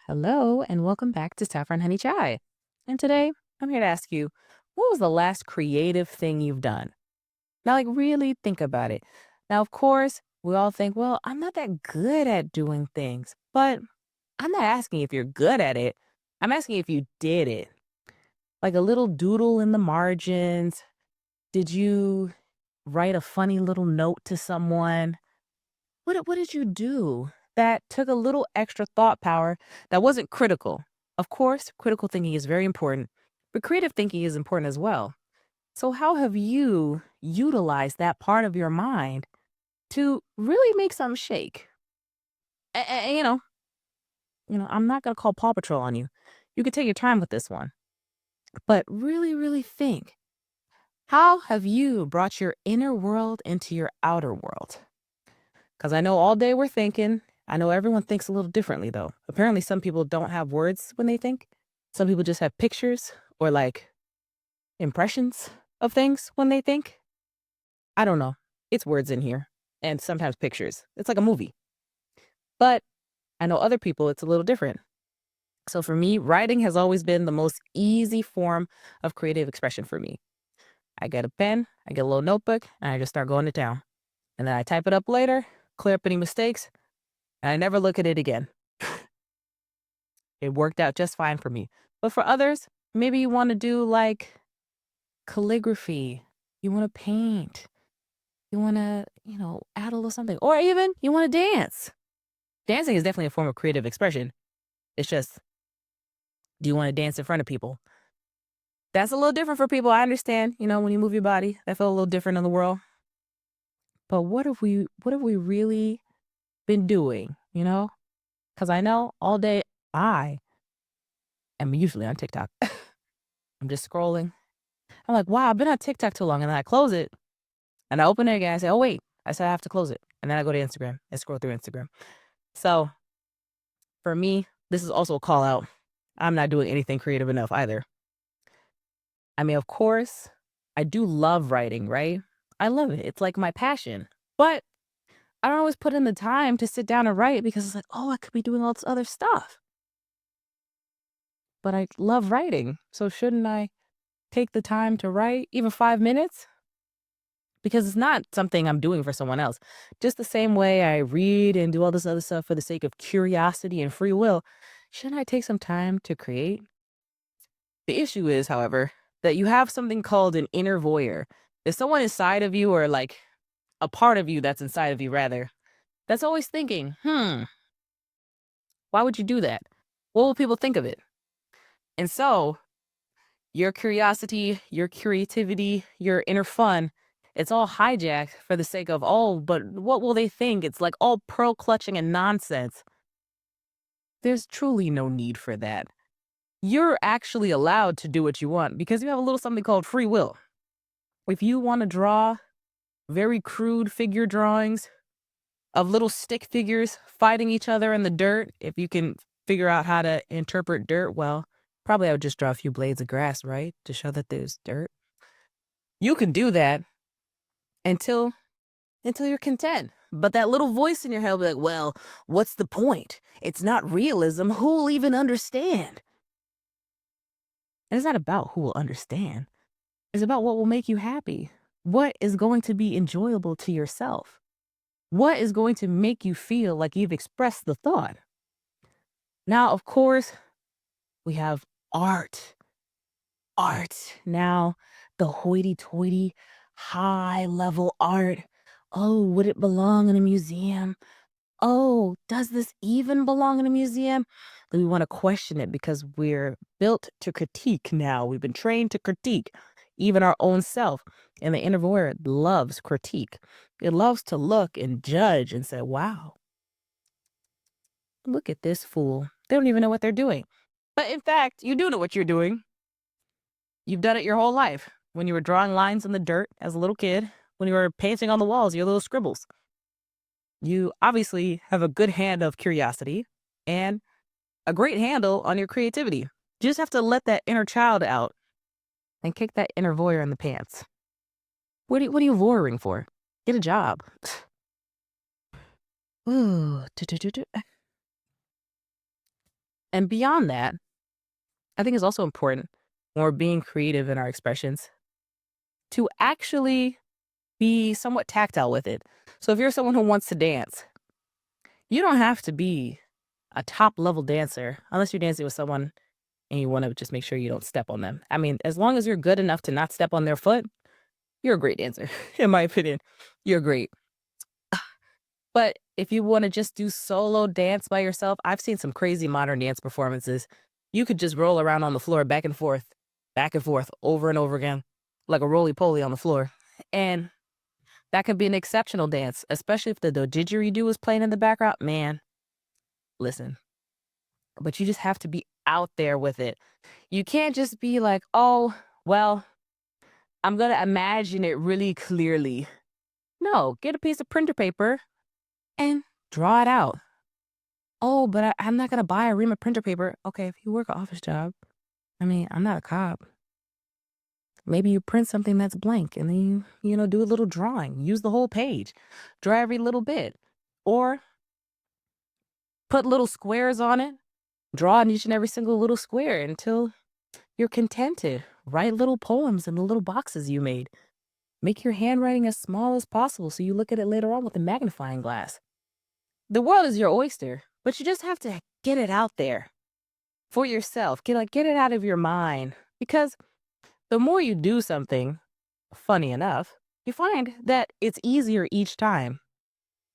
Hello, and welcome back to Saffron Honey Chai. And today, I'm here to ask you, what was the last creative thing you've done? Now, really think about it. Now, of course, we all think, well, I'm not that good at doing things, but I'm not asking if you're good at it. I'm asking if you did it. Like a little doodle in the margins. Did you write a funny little note to someone? What did you do that took a little extra thought power that wasn't critical? Of course, critical thinking is very important, but creative thinking is important as well. So how have you utilized that part of your mind to really make something shake? And, I'm not going to call Paw Patrol on you. You can take your time with this one, but really, really think. How have you brought your inner world into your outer world? Because I know all day we're thinking. I know everyone thinks a little differently, though. Apparently, some people don't have words when they think. Some people just have pictures or like impressions of things when they think. I don't know. It's words in here and sometimes pictures. It's like a movie. But I know other people, it's a little different. So for me, writing has always been the most easy form of creative expression for me. I get a pen, I get a little notebook, and I just start going to town. And then I type it up later, clear up any mistakes, and I never look at it again. It worked out just fine for me. But for others, maybe you want to do like calligraphy, you want to paint, you want to, add a little something, or even you want to dance. Dancing is definitely a form of creative expression. It's just, do you want to dance in front of people? That's a little different for people. I understand, when you move your body, that felt a little different in the world. But what have we really been doing, Because I know all day I am usually on TikTok. I'm just scrolling. I'm like, wow, I've been on TikTok too long. And then I close it and I open it again. I say, oh, wait, I said I have to close it. And then I go to Instagram and scroll through Instagram. So for me, this is also a call out. I'm not doing anything creative enough either. I mean, of course, I do love writing, right? I love it. It's like my passion. But I don't always put in the time to sit down and write because it's like, oh, I could be doing all this other stuff. But I love writing. So shouldn't I take the time to write even 5 minutes? Because it's not something I'm doing for someone else. Just the same way I read and do all this other stuff for the sake of curiosity and free will, shouldn't I take some time to create? The issue is, however, that you have something called an inner voyeur. There's someone inside of you, or like a part of you that's inside of you, rather, that's always thinking, why would you do that? What will people think of it? And so your curiosity, your creativity, your inner fun, it's all hijacked for the sake of, oh, but what will they think? It's like all pearl clutching and nonsense. There's truly no need for that. You're actually allowed to do what you want because you have a little something called free will. If you want to draw very crude figure drawings of little stick figures fighting each other in the dirt, if you can figure out how to interpret dirt well, probably I would just draw a few blades of grass, right? To show that there's dirt. You can do that until you're content. But that little voice in your head will be like, well, what's the point? It's not realism. Who'll even understand? And it's not about who will understand. It's about what will make you happy. What is going to be enjoyable to yourself? What is going to make you feel like you've expressed the thought? Now, of course, we have art. Art. Now, the hoity toity, high level art. Oh, would it belong in a museum? Oh, does this even belong in a museum? Then we want to question it because we're built to critique now. We've been trained to critique even our own self. And the inner voyeur loves critique. It loves to look and judge and say, wow, look at this fool. They don't even know what they're doing. But in fact, you do know what you're doing. You've done it your whole life. When you were drawing lines in the dirt as a little kid, when you were painting on the walls, your little scribbles. You obviously have a good hand of curiosity and a great handle on your creativity. You just have to let that inner child out and kick that inner voyeur in the pants. What are you voyeuring for? Get a job. Ooh. And beyond that, I think it's also important when we're being creative in our expressions to actually be somewhat tactile with it. So if you're someone who wants to dance, you don't have to be a top level dancer unless you're dancing with someone and you want to just make sure you don't step on them. I mean, as long as you're good enough to not step on their foot, you're a great dancer, in my opinion. You're great. But if you want to just do solo dance by yourself, I've seen some crazy modern dance performances. You could just roll around on the floor back and forth, over and over again, like a roly poly on the floor. And that could be an exceptional dance, especially if the didgeridoo is playing in the background. Man, listen, but you just have to be out there with it. You can't just be like, oh, well, I'm going to imagine it really clearly. No, get a piece of printer paper and draw it out. Oh, but I'm not going to buy a ream of printer paper. Okay, if you work an office job, I mean, I'm not a cop. Maybe you print something that's blank and then you do a little drawing. Use the whole page. Draw every little bit. Or put little squares on it. Draw on each and every single little square until you're contented. Write little poems in the little boxes you made. Make your handwriting as small as possible so you look at it later on with a magnifying glass. The world is your oyster, but you just have to get it out there for yourself. Get it out of your mind. Because the more you do something, funny enough, you find that it's easier each time.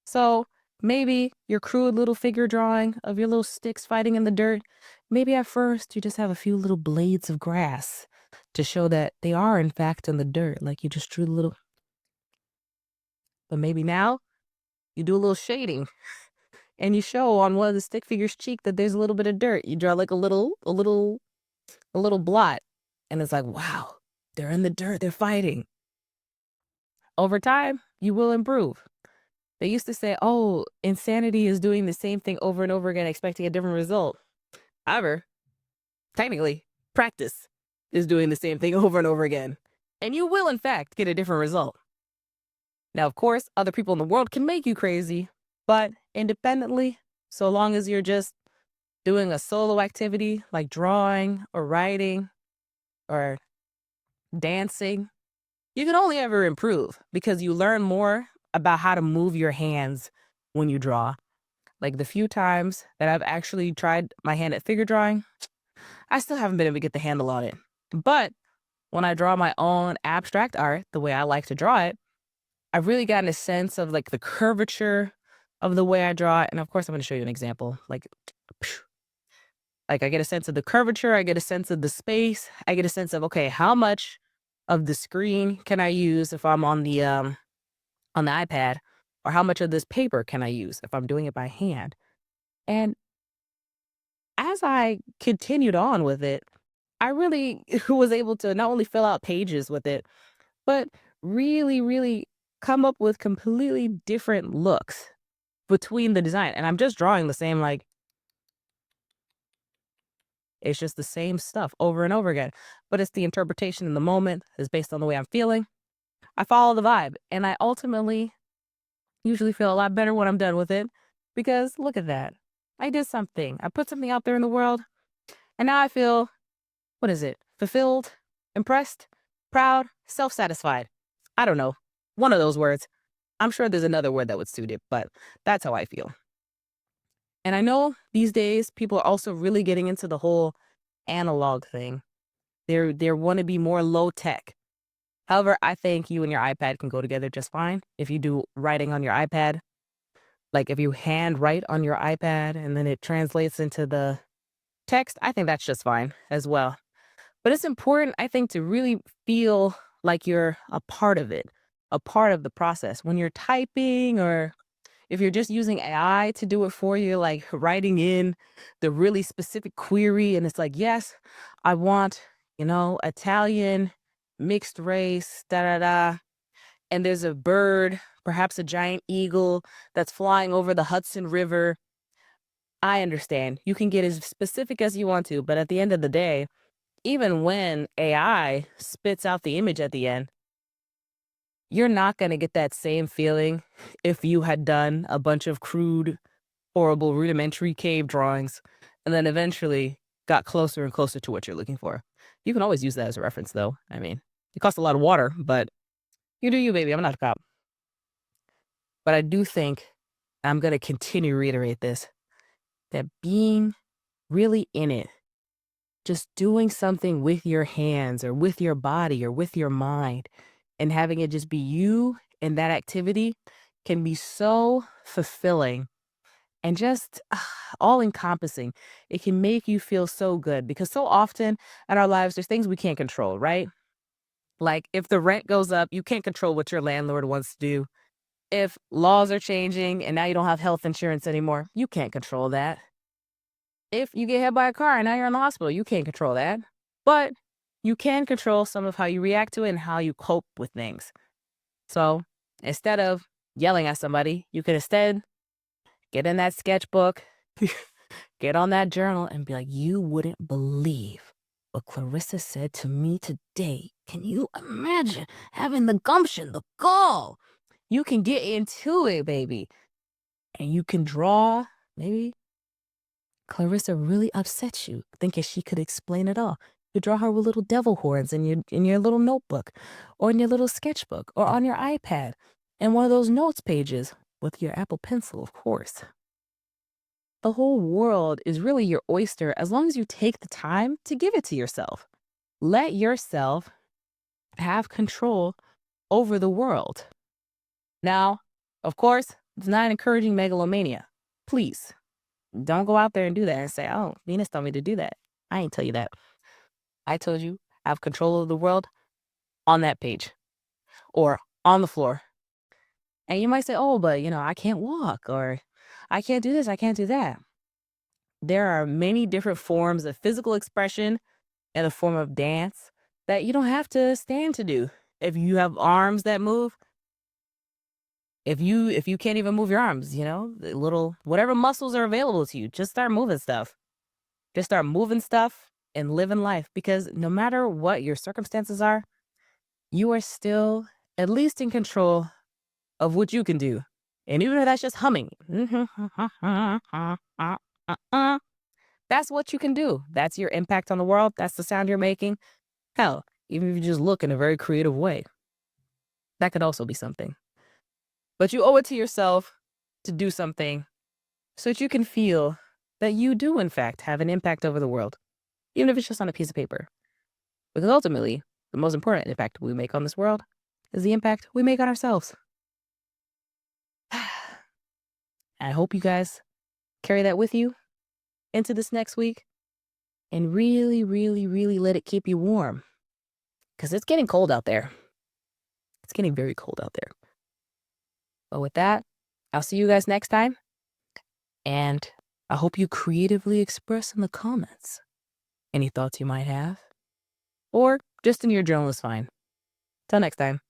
So maybe your crude little figure drawing of your little sticks fighting in the dirt, maybe at first you just have a few little blades of grass to show that they are in fact in the dirt, like you just drew the little. But maybe now you do a little shading and you show on one of the stick figure's cheek that there's a little bit of dirt. You draw like a little blot, and it's like, wow, they're in the dirt, they're fighting. Over time, you will improve. They used to say, oh, insanity is doing the same thing over and over again, expecting a different result. However, technically, practice is doing the same thing over and over again. And you will, in fact, get a different result. Now, of course, other people in the world can make you crazy, but independently, so long as you're just doing a solo activity like drawing or writing or dancing, you can only ever improve because you learn more about how to move your hands when you draw. Like the few times that I've actually tried my hand at figure drawing, I still haven't been able to get the handle on it. But when I draw my own abstract art, the way I like to draw it, I've really gotten a sense of like the curvature of the way I draw it. And of course, I'm going to show you an example. Like I get a sense of the curvature, I get a sense of the space, I get a sense of, okay, how much of the screen can I use if I'm on the iPad, or how much of this paper can I use if I'm doing it by hand? And as I continued on with it, I really was able to not only fill out pages with it, but really, really come up with completely different looks between the design. And I'm just drawing the same, like, it's just the same stuff over and over again. But it's the interpretation in the moment, is based on the way I'm feeling. I follow the vibe. And I ultimately usually feel a lot better when I'm done with it because look at that. I did something. I put something out there in the world. And now I feel, what is it? Fulfilled, impressed, proud, self satisfied. I don't know. One of those words. I'm sure there's another word that would suit it, but that's how I feel. And I know these days people are also really getting into the whole analog thing. They want to be more low tech. However, I think you and your iPad can go together just fine. If you do writing on your iPad, like if you hand write on your iPad and then it translates into the text, I think that's just fine as well. But it's important, I think, to really feel like you're a part of it, a part of the process. When you're typing or if you're just using AI to do it for you, like writing in the really specific query, and it's like, yes, I want, Italian, mixed race, da da da. And there's a bird, perhaps a giant eagle, that's flying over the Hudson River. I understand. You can get as specific as you want to, but at the end of the day, even when AI spits out the image at the end, you're not going to get that same feeling if you had done a bunch of crude, horrible, rudimentary cave drawings and then eventually got closer and closer to what you're looking for. You can always use that as a reference, though. I mean, it costs a lot of water, but you do you, baby. I'm not a cop. But I do think I'm going to continue to reiterate this, that being really in it, just doing something with your hands or with your body or with your mind and having it just be you in that activity can be so fulfilling and just all encompassing. It can make you feel so good because so often in our lives, there's things we can't control, right? Like if the rent goes up, you can't control what your landlord wants to do. If laws are changing and now you don't have health insurance anymore, you can't control that. If you get hit by a car and now you're in the hospital, you can't control that. But you can control some of how you react to it and how you cope with things. So instead of yelling at somebody, you could instead get in that sketchbook, get on that journal and be like, you wouldn't believe what Clarissa said to me today. Can you imagine having the gumption, the gall? You can get into it, baby. And you can draw, maybe Clarissa really upset you, thinking she could explain it all. You draw her with little devil horns in your little notebook, or in your little sketchbook, or on your iPad, and one of those notes pages with your Apple Pencil, of course. The whole world is really your oyster as long as you take the time to give it to yourself. Let yourself have control over the world. Now, of course, it's not encouraging megalomania. Please don't go out there and do that and say, oh, Venus told me to do that. I ain't tell you that. I told you have control of the world on that page or on the floor. And you might say, oh, but I can't walk or I can't do this. I can't do that. There are many different forms of physical expression and a form of dance that you don't have to stand to do. If you have arms that move, if you can't even move your arms, the little whatever muscles are available to you, just start moving stuff. Just start moving stuff and living life because no matter what your circumstances are, you are still at least in control of what you can do. And even if that's just humming, that's what you can do. That's your impact on the world. That's the sound you're making. Hell, even if you just look in a very creative way, that could also be something. But you owe it to yourself to do something so that you can feel that you do, in fact, have an impact over the world, even if it's just on a piece of paper. Because ultimately, the most important impact we make on this world is the impact we make on ourselves. I hope you guys carry that with you into this next week and really, really, really let it keep you warm because it's getting cold out there. It's getting very cold out there. But with that, I'll see you guys next time. And I hope you creatively express in the comments any thoughts you might have, or just in your journal is fine. Till next time.